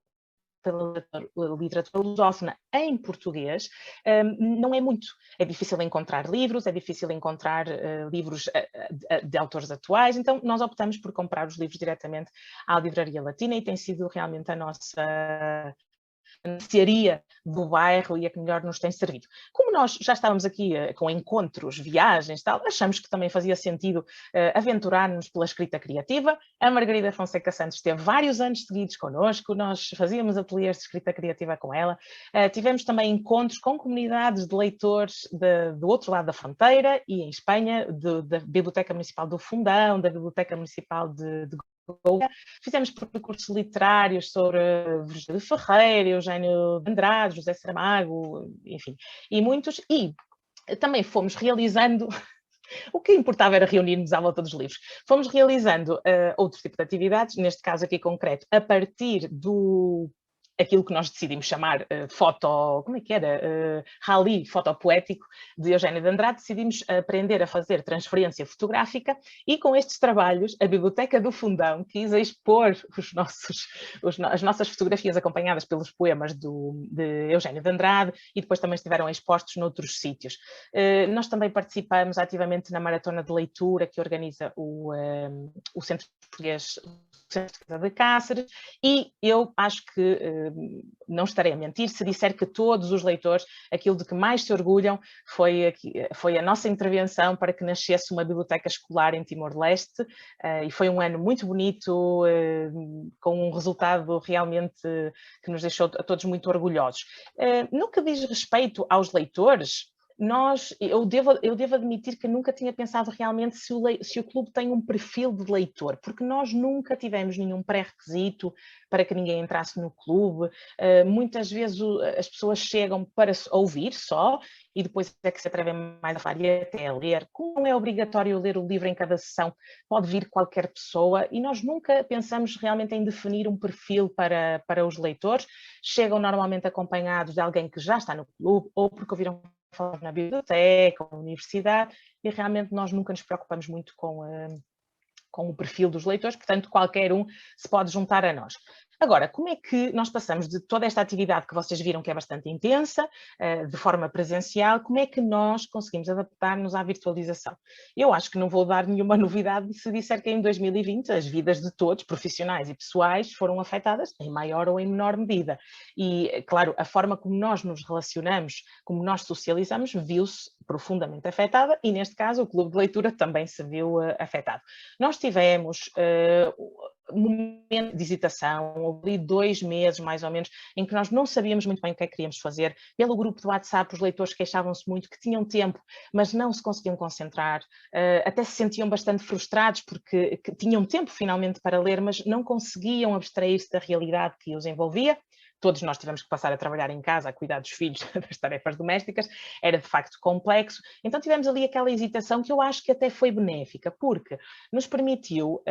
literatura lusófona em português não é muito. É difícil encontrar livros, é difícil encontrar livros de autores atuais, então nós optamos por comprar os livros diretamente à Livraria Latina e tem sido realmente a nossa mercearia do bairro e a que melhor nos tem servido. Como nós já estávamos aqui com encontros, viagens e tal, achamos que também fazia sentido aventurar-nos pela escrita criativa. A Margarida Fonseca Santos teve vários anos seguidos connosco, nós fazíamos ateliês de escrita criativa com ela, tivemos também encontros com comunidades de leitores do outro lado da fronteira e em Espanha, da Biblioteca Municipal do Fundão, da Biblioteca Municipal de fizemos percursos literários sobre Virgílio Ferreira, Eugênio de Andrade, José Saramago, enfim, e muitos, e também fomos realizando, o que importava era reunirmos à volta dos livros, fomos realizando outro tipo de atividades, neste caso aqui concreto, a partir do aquilo que nós decidimos chamar como é que era? Rally fotopoético de Eugénio de Andrade, decidimos aprender a fazer transferência fotográfica e com estes trabalhos a Biblioteca do Fundão quis expor as nossas fotografias acompanhadas pelos poemas de Eugénio de Andrade e depois também estiveram expostos noutros sítios. Nós também participamos ativamente na maratona de leitura que organiza o Centro Português de Cáceres, e eu acho que não estarei a mentir se disser que todos os leitores, aquilo de que mais se orgulham foi a nossa intervenção para que nascesse uma biblioteca escolar em Timor-Leste, e foi um ano muito bonito, com um resultado realmente que nos deixou a todos muito orgulhosos. No que diz respeito aos leitores, eu devo admitir que nunca tinha pensado realmente se o clube tem um perfil de leitor, porque nós nunca tivemos nenhum pré-requisito para que ninguém entrasse no clube. Muitas vezes as pessoas chegam para ouvir só e depois é que se atrevem mais a falar e até a ler. Como não é obrigatório ler o livro em cada sessão, pode vir qualquer pessoa e nós nunca pensamos realmente em definir um perfil para os leitores. Chegam normalmente acompanhados de alguém que já está no clube ou porque ouviram falar na biblioteca, na universidade, e realmente nós nunca nos preocupamos muito com o perfil dos leitores, portanto qualquer um se pode juntar a nós. Agora, como é que nós passamos de toda esta atividade que vocês viram que é bastante intensa, de forma presencial, como é que nós conseguimos adaptar-nos à virtualização? Eu acho que não vou dar nenhuma novidade se disser que em 2020 as vidas de todos, profissionais e pessoais, foram afetadas em maior ou em menor medida. E, claro, a forma como nós nos relacionamos, como nós socializamos, viu-se profundamente afetada e, neste caso, o Clube de Leitura também se viu afetado. Nós tivemos momento de hesitação, houve 2 meses mais ou menos, em que nós não sabíamos muito bem o que é que queríamos fazer. Pelo grupo do WhatsApp, os leitores queixavam-se muito que tinham tempo, mas não se conseguiam concentrar, até se sentiam bastante frustrados porque tinham tempo finalmente para ler, mas não conseguiam abstrair-se da realidade que os envolvia. Todos nós tivemos que passar a trabalhar em casa, a cuidar dos filhos, das tarefas domésticas, era de facto complexo. Então tivemos ali aquela hesitação que eu acho que até foi benéfica, porque nos permitiu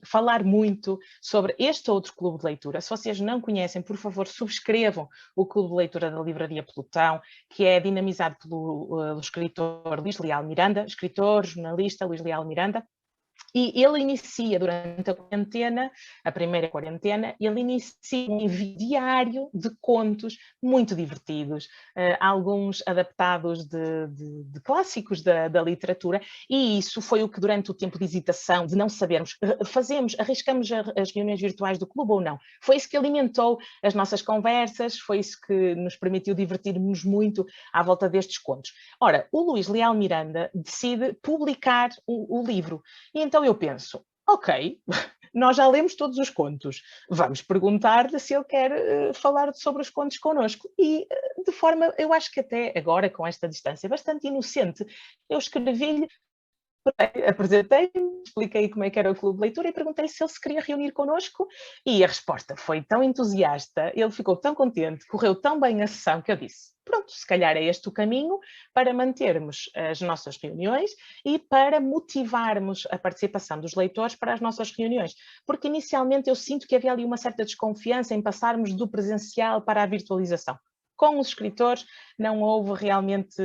falar muito sobre este outro clube de leitura. Se vocês não conhecem, por favor, subscrevam o Clube de Leitura da Livraria Pelotão, que é dinamizado pelo escritor Luís Leal Miranda, escritor, jornalista Luís Leal Miranda. E ele inicia durante a quarentena, a primeira quarentena, ele inicia um envio diário de contos muito divertidos, alguns adaptados de clássicos da literatura, e isso foi o que durante o tempo de hesitação, de não sabermos, arriscamos as reuniões virtuais do clube ou não, foi isso que alimentou as nossas conversas, foi isso que nos permitiu divertir-nos muito à volta destes contos. Ora, o Luís Leal Miranda decide publicar o livro, e então eu penso, ok, nós já lemos todos os contos, vamos perguntar-lhe se ele quer falar sobre os contos connosco. E de forma, eu acho que até agora, com esta distância bastante inocente, eu escrevi-lhe, apresentei-me, expliquei como é que era o Clube de Leitura e perguntei se ele se queria reunir connosco, e a resposta foi tão entusiasta, ele ficou tão contente, correu tão bem a sessão que eu disse, pronto, se calhar é este o caminho para mantermos as nossas reuniões e para motivarmos a participação dos leitores para as nossas reuniões, porque inicialmente eu sinto que havia ali uma certa desconfiança em passarmos do presencial para a virtualização. Com os escritores não houve realmente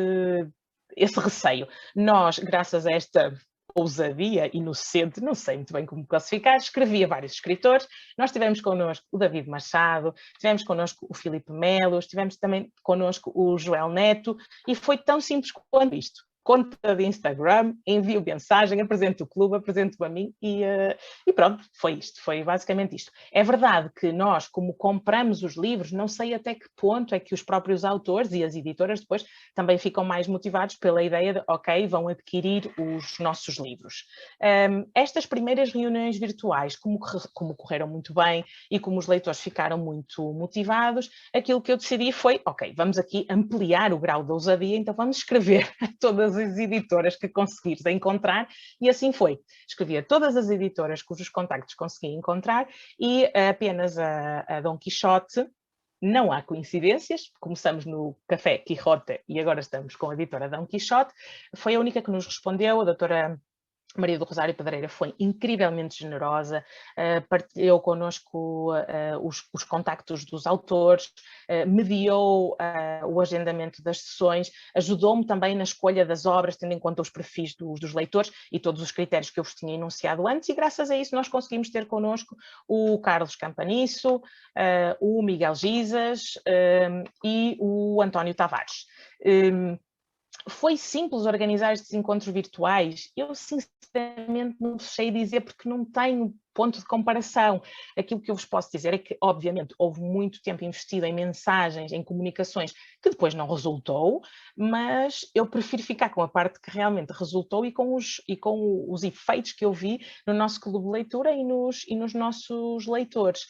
esse receio. Nós, graças a esta ousadia inocente, não sei muito bem como classificar, escrevia vários escritores, nós tivemos connosco o David Machado, tivemos connosco o Filipe Melo, tivemos também connosco o Joel Neto, e foi tão simples quanto isto. Conta de Instagram, envio mensagem, apresento o clube, apresento-o a mim e pronto, foi isto, foi basicamente isto. É verdade que nós, como compramos os livros, não sei até que ponto é que os próprios autores e as editoras depois também ficam mais motivados pela ideia de, ok, vão adquirir os nossos livros. Estas primeiras reuniões virtuais, como correram muito bem e como os leitores ficaram muito motivados, aquilo que eu decidi foi, ok, vamos aqui ampliar o grau de ousadia, então vamos escrever a todas as editoras que conseguires encontrar, e assim foi. Escrevi a todas as editoras cujos contactos consegui encontrar e apenas a Dom Quixote. Não há coincidências, começamos no Café Quixote e agora estamos com a editora Dom Quixote, foi a única que nos respondeu, a doutora Maria do Rosário Pedreira foi incrivelmente generosa, partilhou connosco os contactos dos autores, mediou o agendamento das sessões, ajudou-me também na escolha das obras, tendo em conta os perfis dos leitores e todos os critérios que eu vos tinha enunciado antes, e graças a isso nós conseguimos ter connosco o Carlos Campanisso, o Miguel Gizas e o António Tavares. Foi simples organizar estes encontros virtuais? Eu, sinceramente, não sei dizer, porque não tenho ponto de comparação. Aquilo que eu vos posso dizer é que, obviamente, houve muito tempo investido em mensagens, em comunicações, que depois não resultou, mas eu prefiro ficar com a parte que realmente resultou e com os efeitos que eu vi no nosso clube de leitura e nos nossos leitores.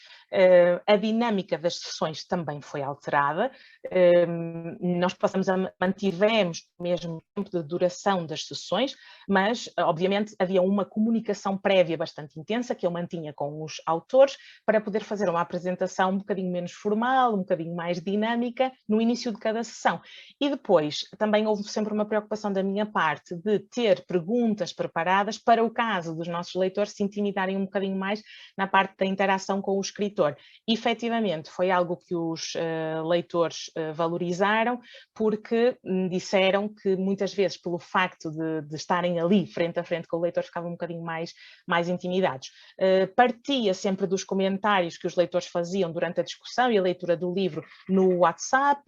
A dinâmica das sessões também foi alterada. Nós mantivemos o mesmo tempo de duração das sessões, mas, obviamente, havia uma comunicação prévia bastante intensa que eu mantinha com os autores para poder fazer uma apresentação um bocadinho menos formal, um bocadinho mais dinâmica no início de cada sessão. E depois também houve sempre uma preocupação da minha parte de ter perguntas preparadas para o caso dos nossos leitores se intimidarem um bocadinho mais na parte da interação com o escritor. E, efetivamente, foi algo que os leitores valorizaram, porque disseram que muitas vezes, pelo facto de estarem ali frente a frente com o leitor, ficavam um bocadinho mais intimidados. Partia sempre dos comentários que os leitores faziam durante a discussão e a leitura do livro no WhatsApp,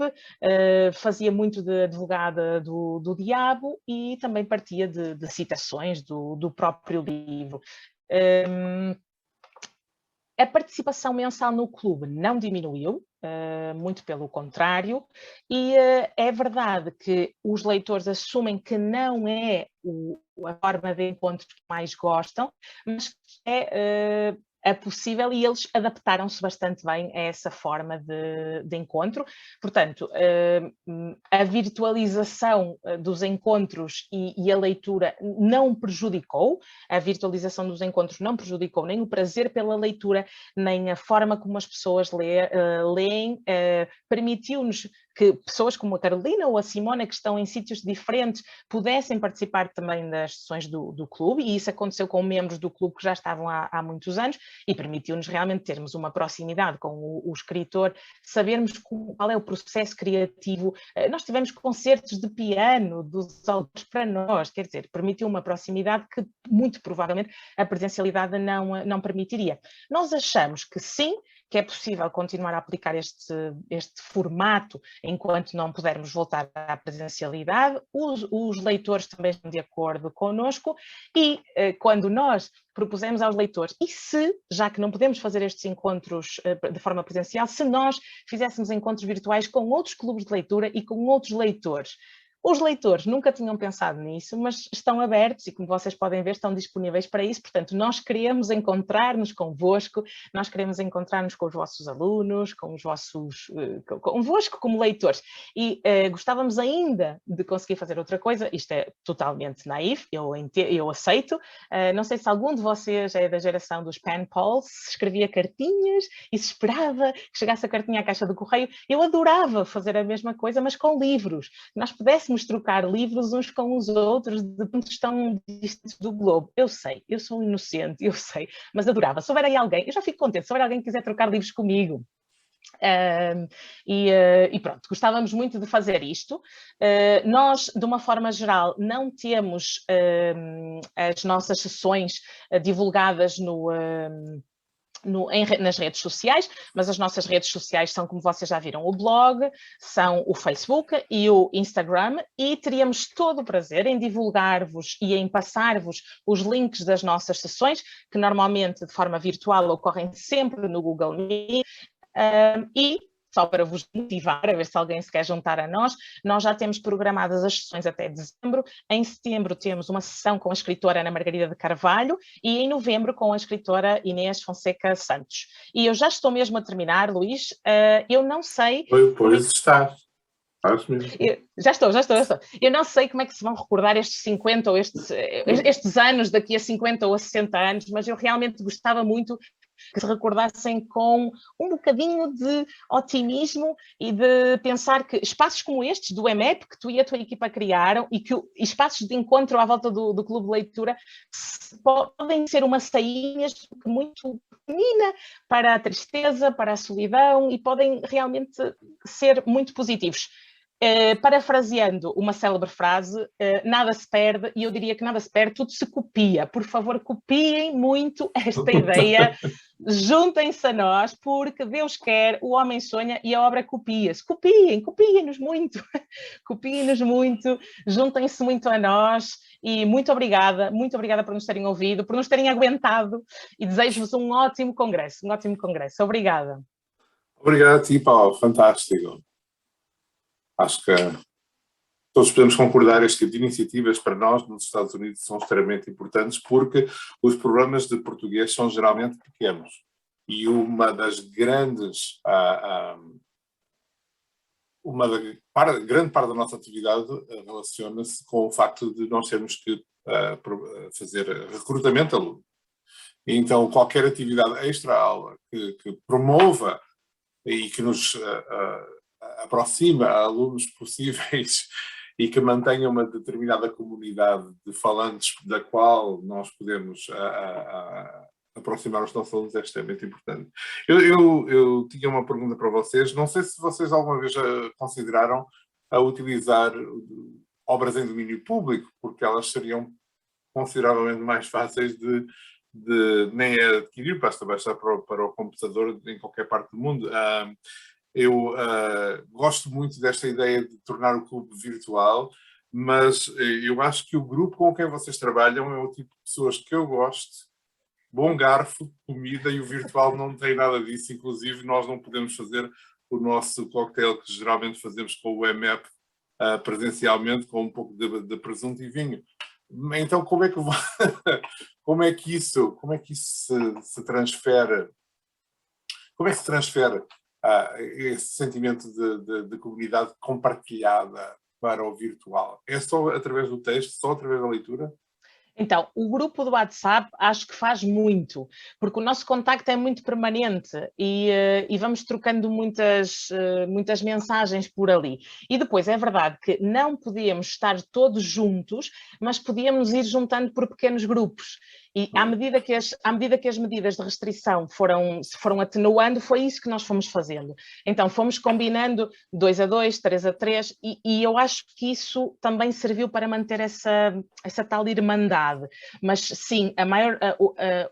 fazia muito de advogada do diabo e também partia de citações do próprio livro. A participação mensal no clube não diminuiu, muito pelo contrário, e é verdade que os leitores assumem que não é a forma de encontro que mais gostam, mas é possível e eles adaptaram-se bastante bem a essa forma de encontro. Portanto, a virtualização dos encontros e a leitura não prejudicou, a virtualização dos encontros não prejudicou nem o prazer pela leitura, nem a forma como as pessoas leem, permitiu-nos que pessoas como a Carolina ou a Simona, que estão em sítios diferentes, pudessem participar também das sessões do clube, e isso aconteceu com membros do clube que já estavam há muitos anos, e permitiu-nos realmente termos uma proximidade com o escritor, sabermos qual é o processo criativo. Nós tivemos concertos de piano dos autores para nós, quer dizer, permitiu uma proximidade que muito provavelmente a presencialidade não permitiria. Nós achamos que sim, que é possível continuar a aplicar este formato enquanto não pudermos voltar à presencialidade. Os leitores também estão de acordo connosco e quando nós propusemos aos leitores, e se, já que não podemos fazer estes encontros de forma presencial, se nós fizéssemos encontros virtuais com outros clubes de leitura e com outros leitores? Os leitores nunca tinham pensado nisso, mas estão abertos e, como vocês podem ver, estão disponíveis para isso. Portanto, nós queremos encontrar-nos convosco, nós queremos encontrar-nos com os vossos alunos, convosco como leitores. E gostávamos ainda de conseguir fazer outra coisa, isto é totalmente naif, eu aceito. Não sei se algum de vocês é da geração dos pen pals, se escrevia cartinhas e se esperava que chegasse a cartinha à caixa do correio. Eu adorava fazer a mesma coisa, mas com livros. Nós pudéssemos trocar livros uns com os outros de pontos tão distantes do globo. Eu sei, eu sou inocente, eu sei, mas adorava. Se houver aí alguém, eu já fico contente, se houver alguém que quiser trocar livros comigo. E pronto, gostávamos muito de fazer isto. Nós, de uma forma geral, não temos as nossas sessões divulgadas nas redes sociais, mas as nossas redes sociais são, como vocês já viram, o blog, são o Facebook e o Instagram, e teríamos todo o prazer em divulgar-vos e em passar-vos os links das nossas sessões, que normalmente de forma virtual ocorrem sempre no Google Meet, e só para vos motivar, a ver se alguém se quer juntar a nós, nós já temos programadas as sessões até dezembro. Em setembro temos uma sessão com a escritora Ana Margarida de Carvalho e em novembro com a escritora Inês Fonseca Santos. E eu já estou mesmo a terminar, Luís, eu não sei... Pois estás. Já estou. Eu não sei como é que se vão recordar estes 50 ou estes anos daqui a 50 ou a 60 anos, mas eu realmente gostava muito que se recordassem com um bocadinho de otimismo e de pensar que espaços como estes do EMEP, que tu e a tua equipa criaram, e que espaços de encontro à volta do Clube de Leitura podem ser uma saída muito pequenina para a tristeza, para a solidão, e podem realmente ser muito positivos. Parafraseando uma célebre frase, nada se perde, e eu diria que nada se perde, tudo se copia. Por favor, copiem muito esta ideia, juntem-se a nós, porque Deus quer, o homem sonha e a obra copia-se. Copiem-nos muito, copiem-nos muito, juntem-se muito a nós, e muito obrigada por nos terem ouvido, por nos terem aguentado, e desejo-vos um ótimo congresso. Obrigada. Obrigado a ti, Paulo, fantástico. Acho que todos podemos concordar este tipo de iniciativas para nós nos Estados Unidos são extremamente importantes porque os programas de português são geralmente pequenos e uma das grandes, grande parte da nossa atividade relaciona-se com o facto de nós termos que fazer recrutamento de alunos. Então qualquer atividade extra-aula que promova e que nos aproxima a alunos possíveis e que mantenha uma determinada comunidade de falantes da qual nós podemos aproximar os nossos alunos é extremamente importante. Eu tinha uma pergunta para vocês, não sei se vocês alguma vez consideraram a utilizar obras em domínio público, porque elas seriam consideravelmente mais fáceis de nem adquirir, basta baixar para o computador em qualquer parte do mundo. Eu gosto muito desta ideia de tornar o clube virtual, mas eu acho que o grupo com quem vocês trabalham é o tipo de pessoas que eu gosto. Bom garfo, comida, e o virtual não tem nada disso. Inclusive, nós não podemos fazer o nosso cocktail que geralmente fazemos com o EMEP presencialmente, com um pouco de presunto e vinho. Então, como é que isso se transfere? Como é que se transfere esse sentimento de comunidade compartilhada para o virtual? É só através do texto, só através da leitura? Então, o grupo do WhatsApp acho que faz muito, porque o nosso contacto é muito permanente e vamos trocando muitas mensagens por ali. E depois é verdade que não podíamos estar todos juntos, mas podíamos ir juntando por pequenos grupos. E à medida que as medidas de restrição se foram atenuando, foi isso que nós fomos fazendo. Então fomos combinando 2 a 2, 3 a 3, e eu acho que isso também serviu para manter essa tal irmandade. Mas sim,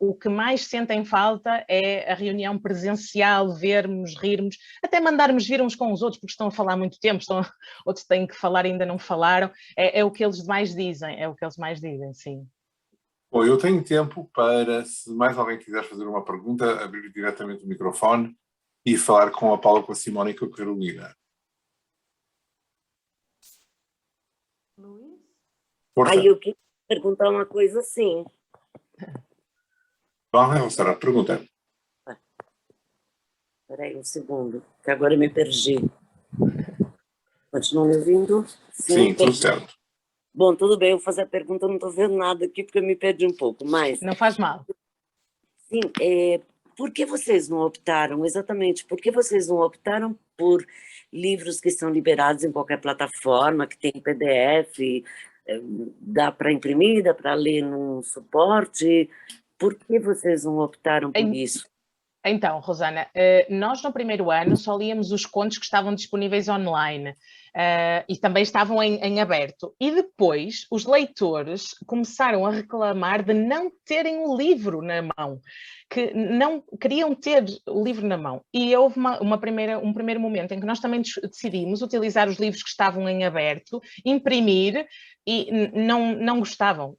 o que mais sentem falta é a reunião presencial, vermos, rirmos, até mandarmos vir uns com os outros, porque estão a falar há muito tempo, outros têm que falar e ainda não falaram. É o que eles mais dizem, sim. Bom, eu tenho tempo para, se mais alguém quiser fazer uma pergunta, abrir diretamente o microfone e falar com a Paula, com a Simone e com a Carolina. Luís? Força. Eu queria perguntar uma coisa assim. Vamos, Sara, pergunta. Espera aí um segundo, que agora eu me perdi. Continuam me ouvindo? Sim, tudo certo. Bom, tudo bem, eu vou fazer a pergunta, eu não estou vendo nada aqui porque eu me perdi um pouco, mas... Não faz mal. Sim, por que vocês não optaram, exatamente, por que vocês não optaram por livros que são liberados em qualquer plataforma, que tem PDF, dá para imprimir, dá para ler num suporte? Por que vocês não optaram por isso? Então, Rosana, nós no primeiro ano só líamos os contos que estavam disponíveis online. E também estavam em aberto. E depois os leitores começaram a reclamar de não terem o livro na mão, que não queriam ter o livro na mão. E houve um primeiro momento em que nós também decidimos utilizar os livros que estavam em aberto, imprimir, e não gostavam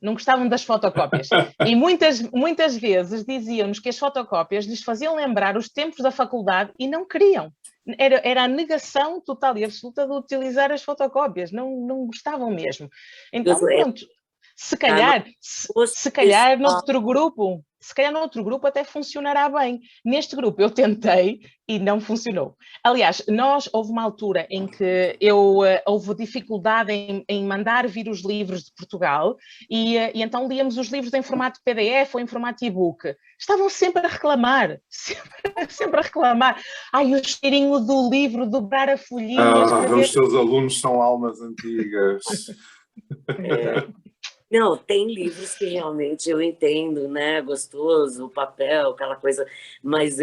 das fotocópias. E muitas vezes diziam-nos que as fotocópias lhes faziam lembrar os tempos da faculdade e não queriam. Era a negação total e absoluta de utilizar as fotocópias, não gostavam mesmo. Então, pronto, se calhar noutro grupo, se calhar no outro grupo até funcionará bem. Neste grupo eu tentei e não funcionou. Aliás, houve uma altura em que houve dificuldade em mandar vir os livros de Portugal e então líamos os livros em formato PDF ou em formato e-book. Estavam sempre a reclamar, sempre a reclamar. Ai, o cheirinho do livro, dobrar a folhinha. Os teus alunos são almas antigas. Não, tem livros que realmente eu entendo, né? Gostoso, o papel, aquela coisa. Mas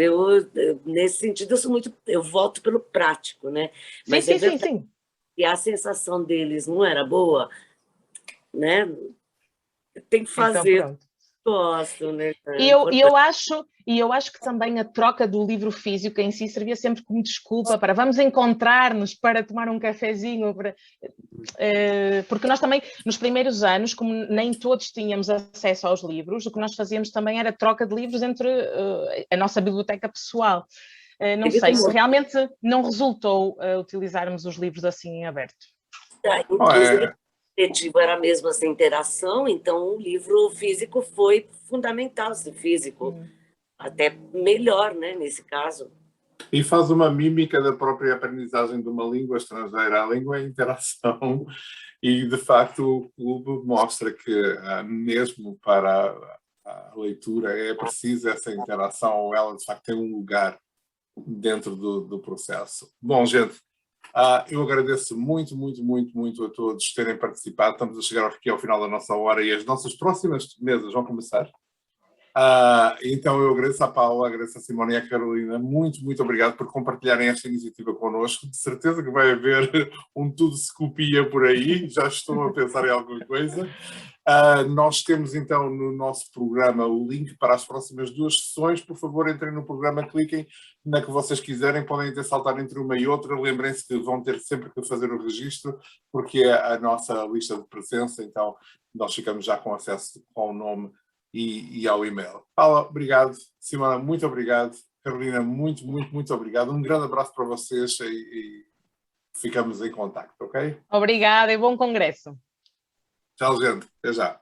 nesse sentido, eu volto pelo prático, né? Mas sim. E a sensação deles não era boa, né? Tem que fazer. Então, gosto, né? E eu acho que também a troca do livro físico em si servia sempre como desculpa para vamos encontrar-nos para tomar um cafezinho, porque nós também, nos primeiros anos, como nem todos tínhamos acesso aos livros, o que nós fazíamos também era troca de livros entre a nossa biblioteca pessoal. Não sei, se realmente não resultou utilizarmos os livros assim em aberto. Inclusive, o objetivo era mesmo essa interação, então o livro físico foi fundamental, ser físico, até melhor, né, nesse caso. E faz uma mímica da própria aprendizagem de uma língua estrangeira. A língua é interação e, de facto, o clube mostra que, mesmo para a leitura, é preciso essa interação, ou ela, de facto, tem um lugar dentro do processo. Bom, gente, eu agradeço muito a todos terem participado. Estamos a chegar aqui ao final da nossa hora e as nossas próximas mesas vão começar. Então eu agradeço à Paula, agradeço à Simone e à Carolina, muito obrigado por compartilharem esta iniciativa connosco. De certeza que vai haver um tudo se copia por aí, já estou a pensar em alguma coisa. Nós temos então no nosso programa o link para as próximas 2 sessões. Por favor, entrem no programa, cliquem na que vocês quiserem, podem até saltar entre uma e outra. Lembrem-se que vão ter sempre que fazer o registro, porque é a nossa lista de presença, então nós ficamos já com acesso ao nome e ao e-mail. Paula, obrigado. Simona, muito obrigado. Carolina, muito obrigado. Um grande abraço para vocês e ficamos em contacto, ok? Obrigada e bom congresso. Tchau, gente. Até já.